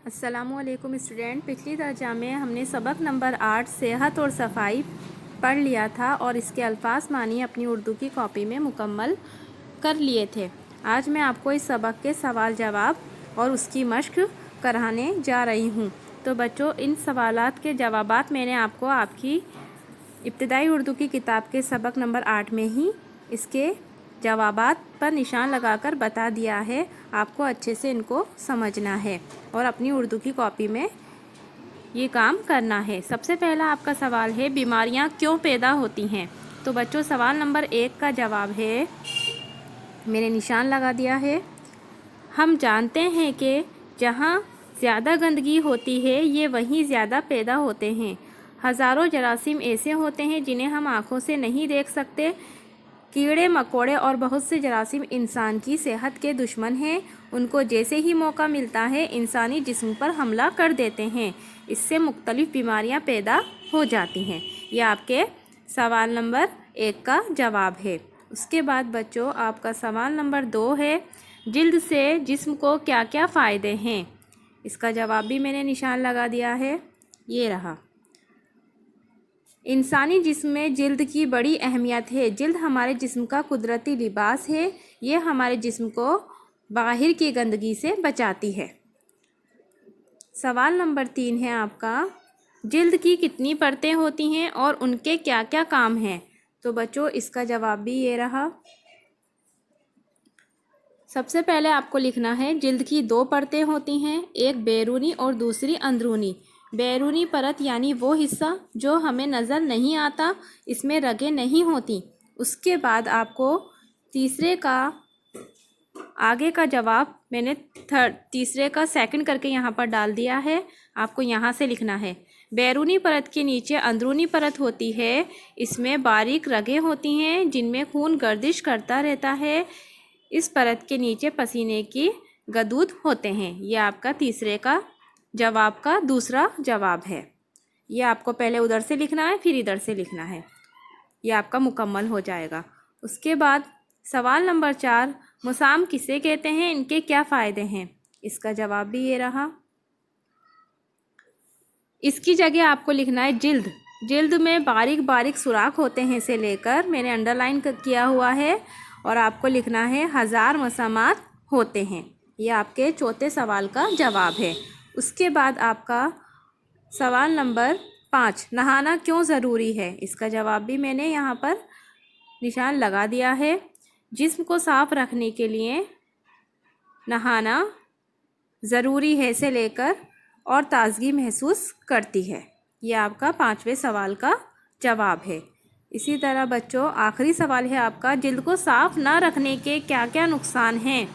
अस्सलामुअलैकुम स्टूडेंट। पिछली दर्जा में हमने सबक नंबर 8 सेहत और सफाई पढ़ लिया था और इसके अल्फाज मानी अपनी उर्दू की कॉपी में मुकम्मल कर लिए थे। आज मैं आपको इस सबक के सवाल जवाब और उसकी मश्क कराने जा रही हूँ। तो बच्चों, इन सवालात के जवाबात मैंने आपको आपकी इब्तिदाई उर्दू की किताब के सबक नंबर 8 में ही इसके जवाबात पर निशान लगाकर बता दिया है। आपको अच्छे से इनको समझना है और अपनी उर्दू की कॉपी में ये काम करना है। सबसे पहला आपका सवाल है, बीमारियां क्यों पैदा होती हैं? तो बच्चों, सवाल नंबर 1 का जवाब है, मैंने निशान लगा दिया है। हम जानते हैं कि जहाँ ज़्यादा गंदगी होती है ये वहीं ज़्यादा पैदा होते हैं। हज़ारों जरासीम ऐसे होते हैं जिन्हें हम आँखों से नहीं देख सकते। कीड़े मकोड़े और बहुत से जरासीम इंसान की सेहत के दुश्मन हैं। उनको जैसे ही मौका मिलता है इंसानी जिस्म पर हमला कर देते हैं। इससे मुख्तलिफ बीमारियां पैदा हो जाती हैं। यह आपके सवाल नंबर 1 का जवाब है। उसके बाद बच्चों, आपका सवाल नंबर 2 है, जिल्द से जिस्म को क्या क्या फ़ायदे हैं? इसका जवाब भी मैंने निशान लगा दिया है, ये रहा। इंसानी जिस्म में जिल्द की बड़ी अहमियत है। जिल्द हमारे जिस्म का कुदरती लिबास है। ये हमारे जिस्म को बाहर की गंदगी से बचाती है। सवाल नंबर 3 है आपका, जिल्द की कितनी परतें होती हैं और उनके क्या क्या काम हैं? तो बच्चों, इसका जवाब भी ये रहा। सबसे पहले आपको लिखना है, जिल्द की 2 परतें होती हैं, एक बैरूनी और दूसरी अंदरूनी। बैरूनी परत यानी वो हिस्सा जो हमें नज़र नहीं आता, इसमें रगें नहीं होती। उसके बाद आपको तीसरे का आगे का जवाब मैंने तीसरे का सेकंड करके यहाँ पर डाल दिया है। आपको यहाँ से लिखना है, बैरूनी परत के नीचे अंदरूनी परत होती है। इसमें बारीक रगें होती हैं जिनमें खून गर्दिश करता रहता है। इस परत के नीचे पसीने की गदूद होते हैं। यह आपका तीसरे का जवाब का दूसरा जवाब है। यह आपको पहले उधर से लिखना है, फिर इधर से लिखना है। यह आपका मुकम्मल हो जाएगा। उसके बाद सवाल नंबर 4, मुसाम किसे कहते हैं, इनके क्या फ़ायदे हैं? इसका जवाब भी ये रहा। इसकी जगह आपको लिखना है जिल्द। जिल्द में बारीक बारीक सुराख होते हैं से लेकर, मैंने अंडरलाइन किया हुआ है, और आपको लिखना है 1000 मसामात होते हैं। यह आपके चौथे सवाल का जवाब है। उसके बाद आपका सवाल नंबर 5, नहाना क्यों ज़रूरी है? इसका जवाब भी मैंने यहाँ पर निशान लगा दिया है। जिस्म को साफ़ रखने के लिए नहाना ज़रूरी है से लेकर और ताज़गी महसूस करती है। यह आपका 5वें सवाल का जवाब है। इसी तरह बच्चों, आखिरी सवाल है आपका, जिल्द को साफ़ ना रखने के क्या क्या नुकसान हैं?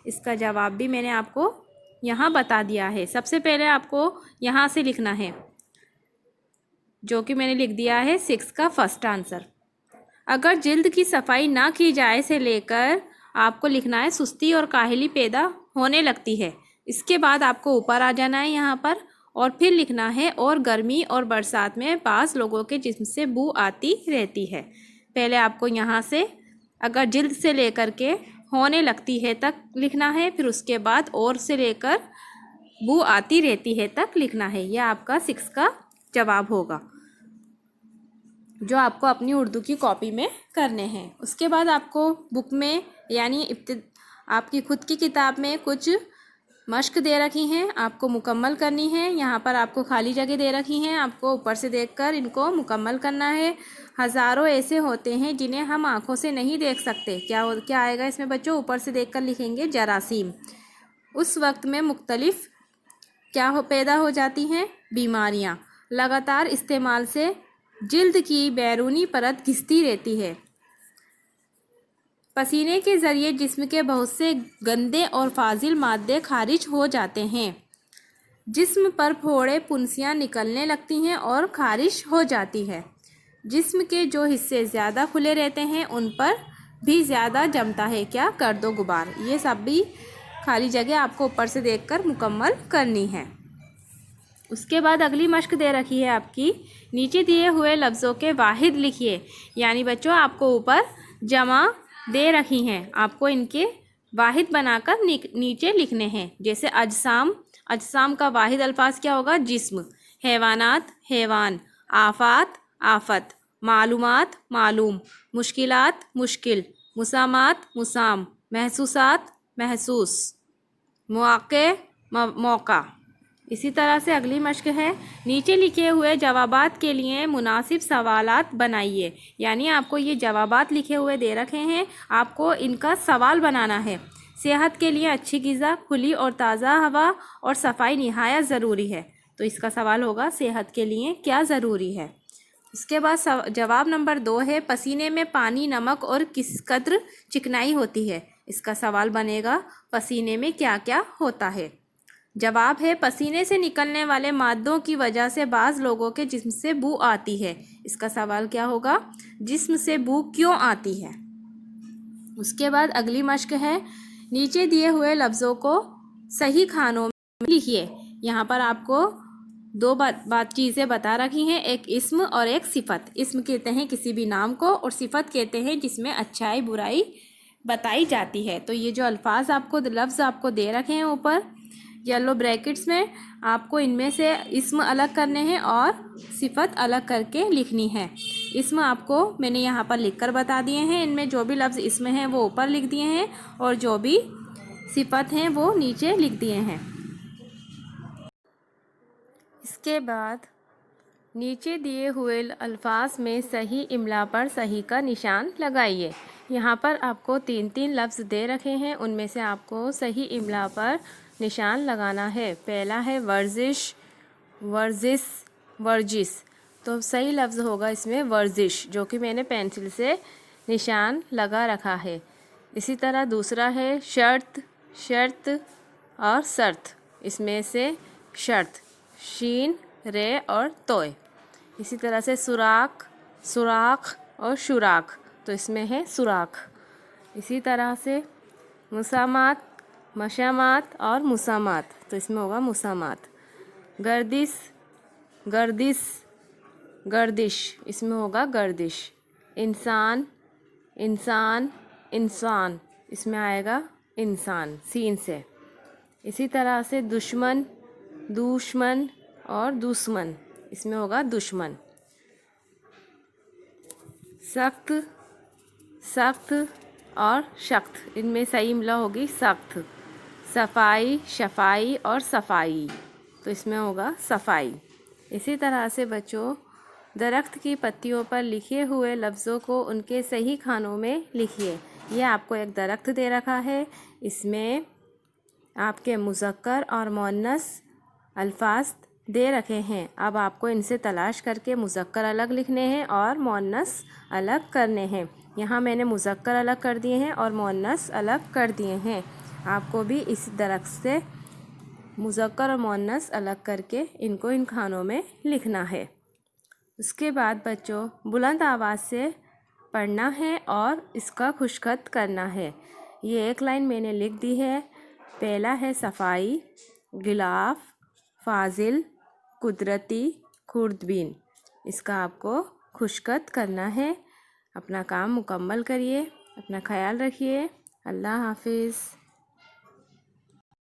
इसका जवाब भी मैंने आपको यहाँ बता दिया है। सबसे पहले आपको यहाँ से लिखना है, जो कि मैंने लिख दिया है 6 का फर्स्ट आंसर। अगर जिल्द की सफाई ना की जाए से लेकर आपको लिखना है सुस्ती और काहली पैदा होने लगती है। इसके बाद आपको ऊपर आ जाना है यहाँ पर और फिर लिखना है, और गर्मी और बरसात में बाज़ लोगों के जिस्म से बू आती रहती है। पहले आपको यहाँ से अगर जिल्द से लेकर के होने लगती है तक लिखना है, फिर उसके बाद और से लेकर बू आती रहती है तक लिखना है। यह आपका 6 का जवाब होगा, जो आपको अपनी उर्दू की कॉपी में करने हैं। उसके बाद आपको बुक में यानी आपकी खुद की किताब में कुछ मश्क दे रखी हैं, आपको मुकम्मल करनी है। यहाँ पर आपको खाली जगह दे रखी हैं, आपको ऊपर से देखकर इनको मुकम्मल करना है। हज़ारों ऐसे होते हैं जिन्हें हम आँखों से नहीं देख सकते। क्या आएगा इसमें बच्चों? ऊपर से देखकर लिखेंगे जरासीम। उस वक्त में मुख्तलिफ पैदा हो जाती हैं बीमारियाँ। लगातार इस्तेमाल से जिल्द की बैरूनी परत घिसती रहती है। पसीने के ज़रिए जिस्म के बहुत से गंदे और फाजिल मादे खारिज हो जाते हैं। जिस्म पर फोड़े फुंसियाँ निकलने लगती हैं और खारिश हो जाती है। जिस्म के जो हिस्से ज़्यादा खुले रहते हैं उन पर भी ज़्यादा जमता है क्या? गर्दो गुबार। ये सब भी खाली जगह आपको ऊपर से देखकर मुकम्मल करनी है। उसके बाद अगली मश्क दे रखी है आपकी, नीचे दिए हुए लफ्ज़ों के वाहिद लिखिए। यानी बच्चों, आपको ऊपर जमा दे रखी हैं, आपको इनके वाहिद बनाकर नीचे लिखने हैं। जैसे अजसाम, अजसाम का वाहिद अल्फाज क्या होगा? जिस्म। हैवानात, हैवान। आफात, आफत। मालूमात, मालूम। मुश्किलात, मुश्किल। मुसामात, मुसाम। महसूसात, महसूस। मौके, मौका। इसी तरह से अगली मश्क है, नीचे लिखे हुए जवाबात के लिए मुनासिब सवालात बनाइए। यानी आपको ये जवाबात लिखे हुए दे रखे हैं, आपको इनका सवाल बनाना है। सेहत के लिए अच्छी ग़िज़ा, खुली और ताज़ा हवा और सफाई निहायत ज़रूरी है। तो इसका सवाल होगा सेहत के लिए क्या ज़रूरी है। इसके बाद जवाब नंबर 2 है, पसीने में पानी, नमक और किस कद्र चिकनाई होती है। इसका सवाल बनेगा पसीने में क्या क्या होता है। जवाब है, पसीने से निकलने वाले मादों की वजह से बाज़ लोगों के जिस्म से बू आती है। इसका सवाल क्या होगा? जिस्म से बू क्यों आती है। उसके बाद अगली मश्क है, नीचे दिए हुए लफ्ज़ों को सही खानों में लिखिए। यहाँ पर आपको दो बात चीज़ें बता रखी हैं, एक इस्म और एक सिफत। इस्म कहते हैं किसी भी नाम को और सिफत कहते हैं जिसमें अच्छाई बुराई बताई जाती है। तो ये जो अल्फाज आपको लफ्ज़ आपको दे रखे हैं ऊपर येलो ब्रैकेट्स में, आपको इनमें से इस्म अलग करने हैं और सिफत अलग करके लिखनी है। इस्म आपको मैंने यहाँ पर लिखकर बता दिए हैं, इनमें जो भी लफ्ज़ इस्म हैं वो ऊपर लिख दिए हैं और जो भी सिफत हैं वो नीचे लिख दिए हैं। इसके बाद नीचे दिए हुए अल्फाज में सही इमला पर सही का निशान लगाइए। यहाँ पर आपको 3-3 लफ्ज़ दे रखे हैं, उनमें से आपको सही इमला पर निशान लगाना है। पहला है वर्जिश, वर्जिश, वर्जिश। तो सही लफ्ज़ होगा इसमें वर्जिश, जो कि मैंने पेंसिल से निशान लगा रखा है। इसी तरह दूसरा है शर्त, शर्त और शर्त। इसमें से शर्त शीन, रे और तोय। इसी तरह से सुराख, सुराख और शुराख। तो इसमें है सुराख। इसी तरह से मुसामात, मशामात और मुसामात। तो इसमें होगा मुसामात। गर्दिश, गर्दिश, गर्दिश। इसमें होगा गर्दिश। इंसान, इंसान, इंसान। इसमें आएगा इंसान सीन से। इसी तरह से दुश्मन, दुश्मन और दुश्मन। इसमें होगा दुश्मन। सख्त, सख्त और सख्त। इनमें सही इमला होगी सख्त। सफाई, शफाई और सफाई। तो इसमें होगा सफाई। इसी तरह से बच्चों, दरख्त की पत्तियों पर लिखे हुए लफ्ज़ों को उनके सही खानों में लिखिए। ये आपको एक दरख्त दे रखा है, इसमें आपके मुज़क्कर और मुअन्नस अल्फाज दे रखे हैं। अब आपको इनसे तलाश करके मुज़क्कर अलग लिखने हैं और मुअन्नस अलग करने हैं। यहाँ मैंने मुज़क्कर अलग कर दिए हैं और मुअन्नस अलग कर दिए हैं। आपको भी इस दरख्त से मुज़क्कर और मुअन्नस अलग करके इनको इन खानों में लिखना है। उसके बाद बच्चों, बुलंद आवाज़ से पढ़ना है और इसका खुशखत करना है। ये एक लाइन मैंने लिख दी है। पहला है सफाई, गिलाफ, फाजिल, कुदरती, खुर्दबीन। इसका आपको खुशखत करना है। अपना काम मुकम्मल करिए, अपना ख्याल रखिए। अल्लाह हाफिज़।